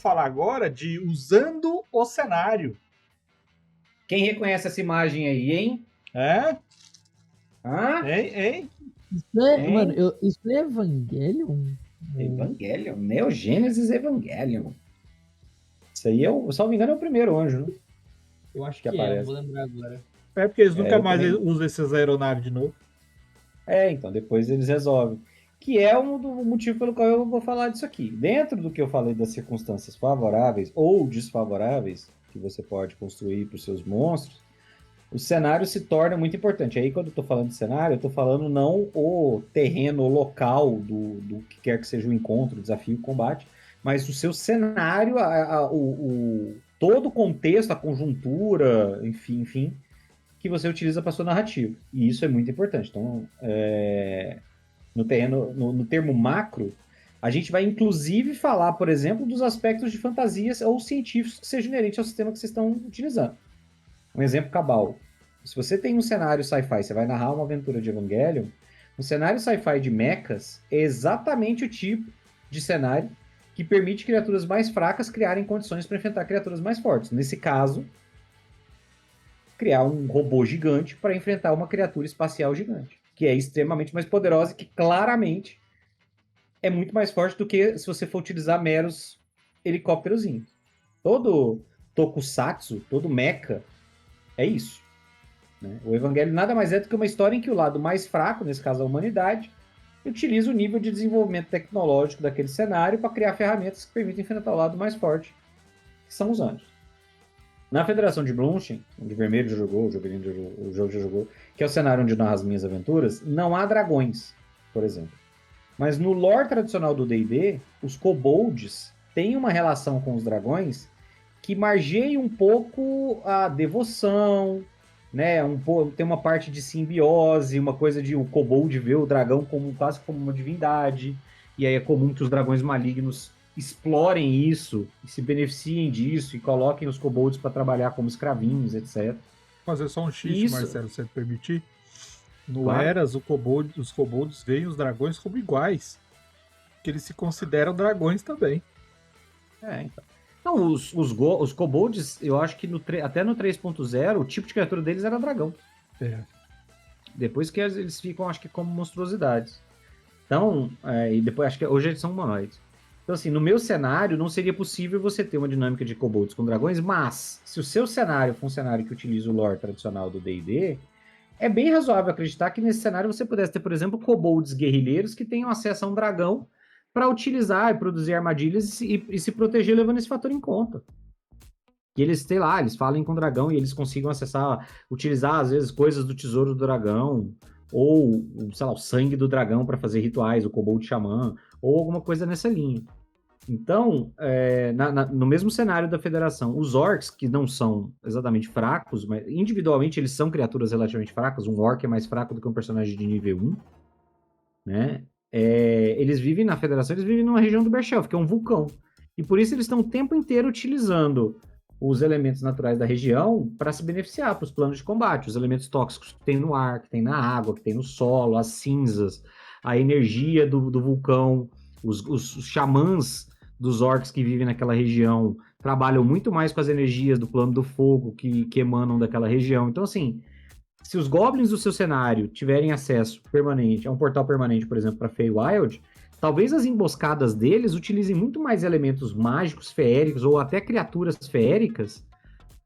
vamos falar agora de usando o cenário. Quem reconhece essa imagem aí, hein? É? Hã? Hein? Mano, isso é Evangelion? Evangelion, Neo Genesis Evangelion. Isso aí, se eu não me engano, é o primeiro anjo, né? Eu acho que que aparece. não vou lembrar agora. É porque eles nunca eu mais também. usam essas aeronaves de novo. Então, depois eles resolvem. Que é um do motivo pelo qual eu vou falar disso aqui. Dentro do que eu falei das circunstâncias favoráveis ou desfavoráveis que você pode construir para os seus monstros, o cenário se torna muito importante. Aí, quando eu estou falando de cenário, eu estou falando não o terreno, o local do que quer que seja o encontro, o desafio, o combate, mas o seu cenário, todo o contexto, a conjuntura, enfim, que você utiliza para sua narrativa. E isso é muito importante. Então, no termo macro, a gente vai inclusive falar, por exemplo, dos aspectos de fantasias ou científicos que sejam inerentes ao sistema que vocês estão utilizando. Um exemplo cabal. Se você tem um cenário sci-fi, você vai narrar uma aventura de Evangelion, um cenário sci-fi de mechas é exatamente o tipo de cenário que permite criaturas mais fracas criarem condições para enfrentar criaturas mais fortes. Nesse caso, criar um robô gigante para enfrentar uma criatura espacial gigante, que é extremamente mais poderosa e que claramente é muito mais forte do que se você for utilizar meros helicópterozinhos. Todo tokusatsu, todo mecha, é isso. Né? O Evangelho nada mais é do que uma história em que o lado mais fraco, nesse caso a humanidade, utiliza o nível de desenvolvimento tecnológico daquele cenário para criar ferramentas que permitem enfrentar o lado mais forte, que são os anjos. Na Federação de Blumstein, onde o Vermelho já jogou, o jogo já jogou, que é o cenário onde narra as minhas aventuras, não há dragões, por exemplo. Mas no lore tradicional do D&D, os kobolds têm uma relação com os dragões que margeia um pouco a devoção, né? Tem uma parte de simbiose, uma coisa de o kobold ver o dragão quase como uma divindade, e aí é comum que os dragões malignos explorem isso, e se beneficiem disso, e coloquem os kobolds para trabalhar como escravinhos, etc. Fazer só um shift, Isso. Marcelo, se você permitir. No Claro. Eras, os kobolds veem os dragões como iguais, que eles se consideram dragões também. Então. Não, os kobolds, eu acho que até no 3.0, o tipo de criatura deles era dragão. Depois que eles ficam, acho que como monstruosidades. Então, e depois acho que hoje eles são humanoides. Então, assim, no meu cenário, não seria possível você ter uma dinâmica de kobolds com dragões, mas se o seu cenário for um cenário que utiliza o lore tradicional do D&D, é bem razoável acreditar que nesse cenário você pudesse ter, por exemplo, kobolds guerrilheiros que tenham acesso a um dragão para utilizar e produzir armadilhas e se proteger levando esse fator em conta. Que eles, sei lá, eles falem com o dragão e eles consigam acessar, utilizar às vezes coisas do tesouro do dragão, ou, sei lá, o sangue do dragão para fazer rituais, o kobold xamã, ou alguma coisa nessa linha. Então, no mesmo cenário da Federação, os orcs, que não são exatamente fracos, mas individualmente eles são criaturas relativamente fracas, um orc é mais fraco do que um personagem de nível 1, né? Eles vivem na Federação, eles vivem numa região do Bershelf, que é um vulcão. E por isso eles estão o tempo inteiro utilizando os elementos naturais da região para se beneficiar para os planos de combate. Os elementos tóxicos que tem no ar, que tem na água, que tem no solo, as cinzas, a energia do vulcão, os xamãs dos orcs que vivem naquela região trabalham muito mais com as energias do plano do fogo que emanam daquela região. Então, assim, se os goblins do seu cenário tiverem acesso permanente a um portal permanente, por exemplo, para Feywild, talvez as emboscadas deles utilizem muito mais elementos mágicos, feéricos, ou até criaturas feéricas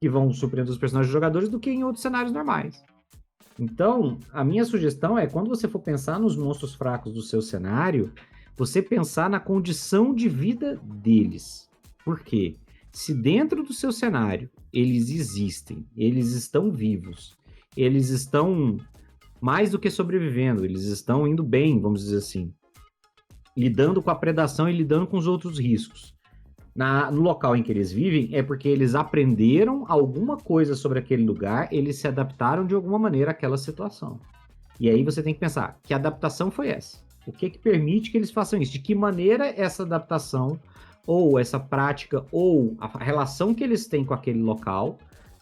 que vão surpreender os personagens dos jogadores do que em outros cenários normais. Então, a minha sugestão é, quando você for pensar nos monstros fracos do seu cenário, você pensar na condição de vida deles. Por quê? Se dentro do seu cenário eles existem, eles estão vivos, eles estão mais do que sobrevivendo, eles estão indo bem, vamos dizer assim, lidando com a predação e lidando com os outros riscos. No local em que eles vivem, é porque eles aprenderam alguma coisa sobre aquele lugar, eles se adaptaram de alguma maneira àquela situação. E aí você tem que pensar, que adaptação foi essa? O que permite que eles façam isso? De que maneira essa adaptação, ou essa prática, ou a relação que eles têm com aquele local,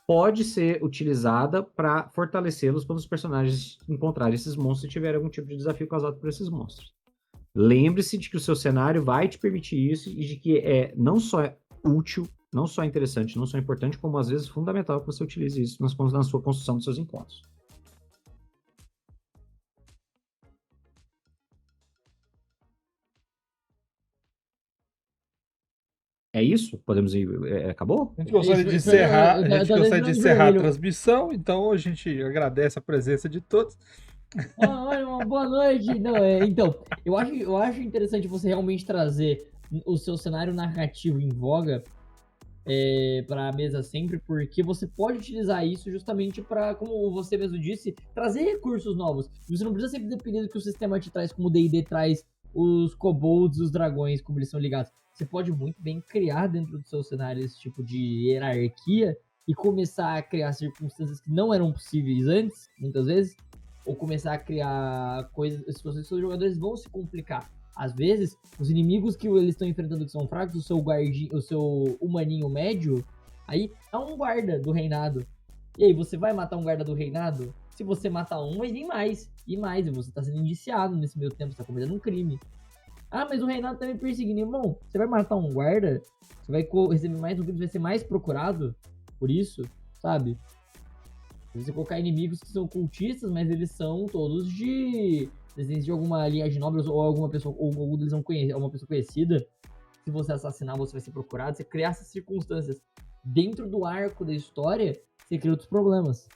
pode ser utilizada para fortalecê-los quando os personagens encontrarem esses monstros e tiverem algum tipo de desafio causado por esses monstros. Lembre-se de que o seu cenário vai te permitir isso e de que não só útil, não só interessante, não só importante, como às vezes fundamental que você utilize isso na sua construção dos seus encontros. É isso? Podemos ir? Acabou? A gente gostaria de Isso, encerrar, a gente tá gostaria de deixando encerrar a vermelho. transmissão, então a gente agradece a presença de todos. Olha, uma boa noite. Não, então, eu acho interessante você realmente trazer o seu cenário narrativo em voga para a mesa sempre, porque você pode utilizar isso justamente para, como você mesmo disse, trazer recursos novos. Você não precisa sempre depender do que o sistema te traz, como o D&D traz os kobolds e os dragões, como eles são ligados. Você pode muito bem criar dentro do seu cenário esse tipo de hierarquia e começar a criar circunstâncias que não eram possíveis antes, muitas vezes, ou começar a criar coisas, situações que seus jogadores vão se complicar. Às vezes, os inimigos que eles estão enfrentando que são fracos, o seu humaninho médio, aí é um guarda do reinado. E aí, você vai matar um guarda do reinado? Se você matar um, vai vir mais. E mais, e você tá sendo indiciado nesse meio tempo, você tá cometendo um crime. Ah, mas o reinado tá me perseguindo. Irmão, você vai matar um guarda? Você vai receber mais um crime, vai ser mais procurado por isso, sabe? Se você colocar inimigos que são cultistas, mas eles são todos de descendentes de alguma linhagem nobre ou alguma pessoa, ou eles vão conhecer, uma pessoa conhecida. Se você assassinar, você vai ser procurado. Você criar essas circunstâncias dentro do arco da história, você cria outros problemas.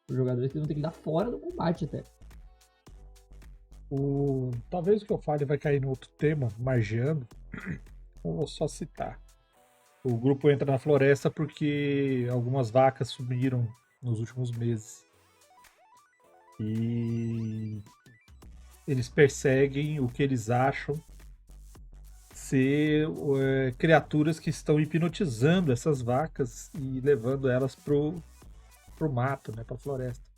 Os jogadores que vão ter que dar fora do combate até. Talvez o que eu fale vai cair no outro tema, margeando. Eu vou só citar. O grupo entra na floresta porque algumas vacas sumiram nos últimos meses. E eles perseguem o que eles acham ser criaturas que estão hipnotizando essas vacas e levando elas pro mato, né, pra floresta.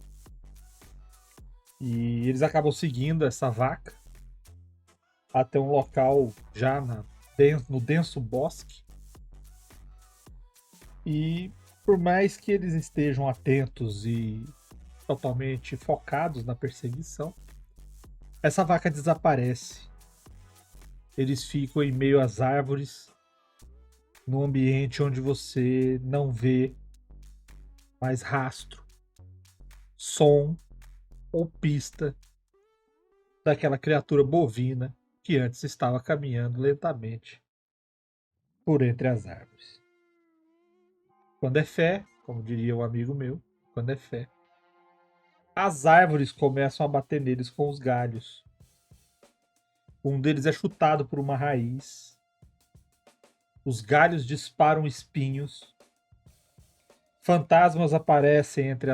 E eles acabam seguindo essa vaca até um local já no denso bosque. E por mais que eles estejam atentos e totalmente focados na perseguição, essa vaca desaparece. Eles ficam em meio às árvores, num ambiente onde você não vê mais rastro, som ou pista daquela criatura bovina que antes estava caminhando lentamente por entre as árvores. Quando é fé, como diria um amigo meu, quando é fé, as árvores começam a bater neles com os galhos. Um deles é chutado por uma raiz. Os galhos disparam espinhos. Fantasmas aparecem entre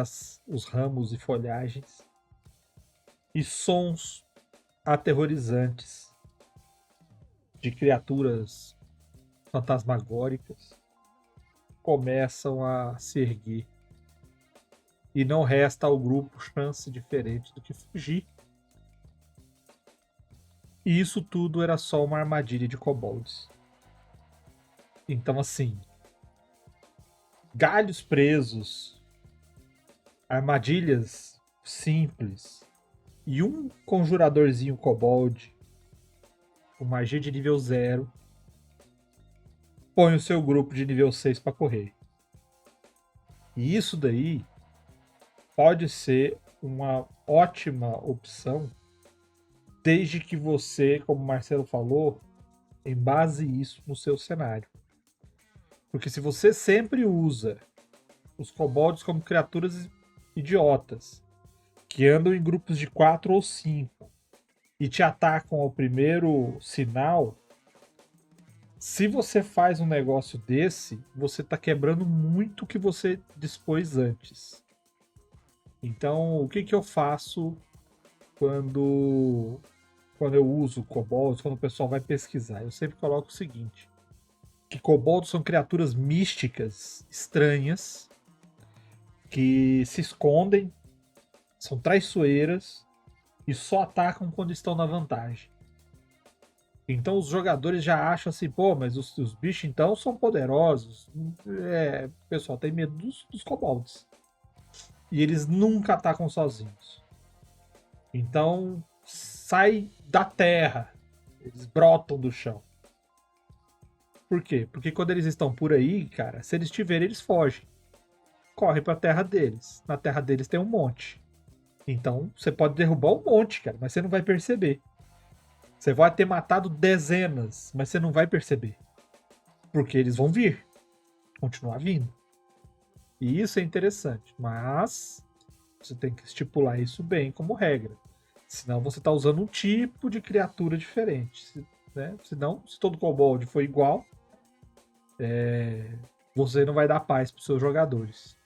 os ramos e folhagens. E sons aterrorizantes de criaturas fantasmagóricas começam a se erguer. E não resta ao grupo chance diferente do que fugir. E isso tudo era só uma armadilha de kobolds. Então, assim, galhos presos, armadilhas simples e um conjuradorzinho kobold, com magia de nível 0, põe o seu grupo de nível 6 para correr. E isso daí pode ser uma ótima opção, desde que você, como o Marcelo falou, embase isso no seu cenário. Porque se você sempre usa os kobolds como criaturas idiotas, que andam em grupos de 4 ou 5 e te atacam ao primeiro sinal, se você faz um negócio desse, você está quebrando muito o que você dispôs antes. Então, o que eu faço quando eu uso kobolds, quando o pessoal vai pesquisar? Eu sempre coloco o seguinte, que kobolds são criaturas místicas, estranhas, que se escondem, são traiçoeiras e só atacam quando estão na vantagem. Então os jogadores já acham assim, pô, mas os bichos então são poderosos. O pessoal tem medo dos kobolds. E eles nunca atacam sozinhos. Então sai da terra. Eles brotam do chão. Por quê? Porque quando eles estão por aí, cara, se eles te verem, eles fogem. Correm pra terra deles. Na terra deles tem um monte. Então, você pode derrubar um monte, cara, mas você não vai perceber. Você vai ter matado dezenas, mas você não vai perceber. Porque eles vão vir. Continuar vindo. E isso é interessante. Mas você tem que estipular isso bem como regra. Senão você está usando um tipo de criatura diferente. Né? Senão, se todo kobold for igual, você não vai dar paz para os seus jogadores.